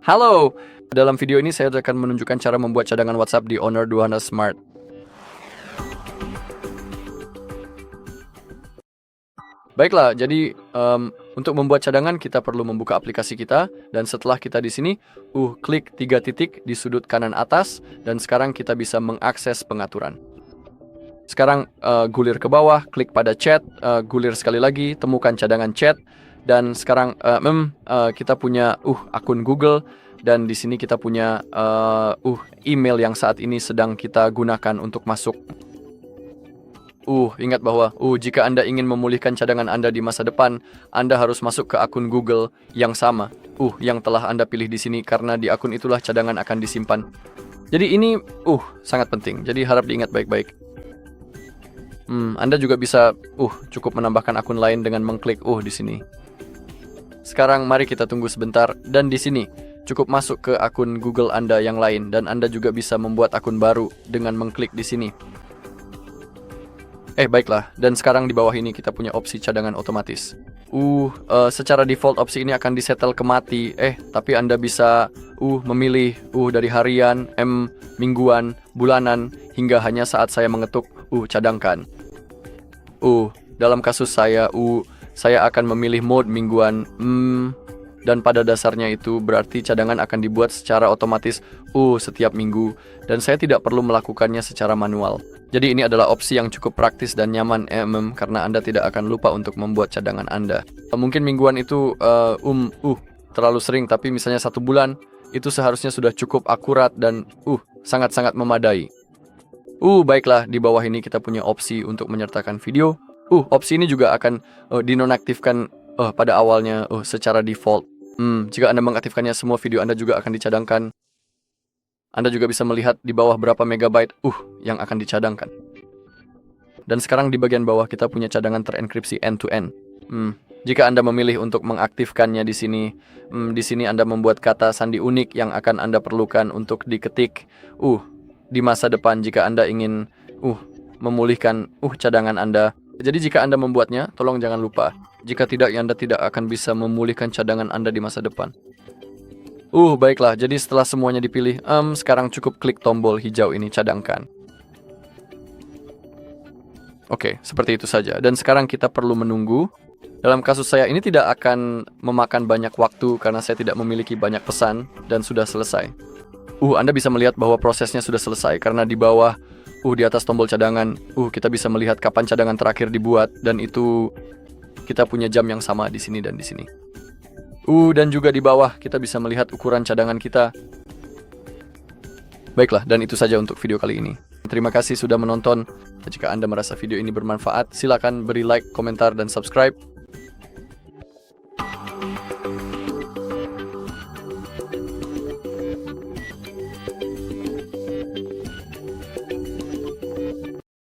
Halo, dalam video ini saya akan menunjukkan cara membuat cadangan WhatsApp di Honor 200 Smart. Baiklah, jadi untuk membuat cadangan kita perlu membuka aplikasi kita dan setelah kita di sini, klik 3 titik di sudut kanan atas dan sekarang kita bisa mengakses pengaturan. Sekarang gulir ke bawah, klik pada chat, gulir sekali lagi, temukan cadangan chat dan sekarang kita punya akun Google dan di sini kita punya email yang saat ini sedang kita gunakan untuk masuk. Ingat bahwa jika Anda ingin memulihkan cadangan Anda di masa depan, Anda harus masuk ke akun Google yang sama, yang telah Anda pilih di sini karena di akun itulah cadangan akan disimpan. Jadi ini sangat penting. Jadi harap diingat baik-baik. Anda juga bisa cukup menambahkan akun lain dengan mengklik di sini. Sekarang mari kita tunggu sebentar dan di sini cukup masuk ke akun Google Anda yang lain dan Anda juga bisa membuat akun baru dengan mengklik di sini. Baiklah, dan sekarang di bawah ini kita punya opsi cadangan otomatis. Secara default opsi ini akan disetel ke mati. Tapi Anda bisa memilih dari harian, mingguan, bulanan, hingga hanya saat saya mengetuk cadangkan. Dalam kasus saya akan memilih mode mingguan. Dan pada dasarnya itu berarti cadangan akan dibuat secara otomatis setiap minggu dan saya tidak perlu melakukannya secara manual. Jadi ini adalah opsi yang cukup praktis dan nyaman karena Anda tidak akan lupa untuk membuat cadangan Anda. Mungkin mingguan itu terlalu sering, tapi misalnya 1 bulan itu seharusnya sudah cukup akurat dan sangat-sangat memadai. Baiklah, di bawah ini kita punya opsi untuk menyertakan video. Opsi ini juga akan dinonaktifkan pada awalnya secara default. Jika Anda mengaktifkannya, semua video Anda juga akan dicadangkan. Anda juga bisa melihat di bawah berapa megabyte yang akan dicadangkan. Dan sekarang di bagian bawah kita punya cadangan terenkripsi end-to-end. Jika Anda memilih untuk mengaktifkannya di sini Anda membuat kata sandi unik yang akan Anda perlukan untuk diketik di masa depan jika Anda ingin memulihkan cadangan Anda. Jadi jika Anda membuatnya, tolong jangan lupa. Jika tidak, Anda tidak akan bisa memulihkan cadangan Anda di masa depan. Baiklah, jadi setelah semuanya dipilih, sekarang cukup klik tombol hijau ini, cadangkan. Oke, seperti itu saja. Dan sekarang kita perlu menunggu. Dalam kasus saya ini tidak akan memakan banyak waktu karena saya tidak memiliki banyak pesan dan sudah selesai. Anda bisa melihat bahwa prosesnya sudah selesai karena di bawah di atas tombol cadangan, kita bisa melihat kapan cadangan terakhir dibuat dan itu kita punya jam yang sama di sini dan di sini. Dan juga di bawah kita bisa melihat ukuran cadangan kita. Baiklah, dan itu saja untuk video kali ini. Terima kasih sudah menonton. Jika Anda merasa video ini bermanfaat, silakan beri like, komentar, dan subscribe.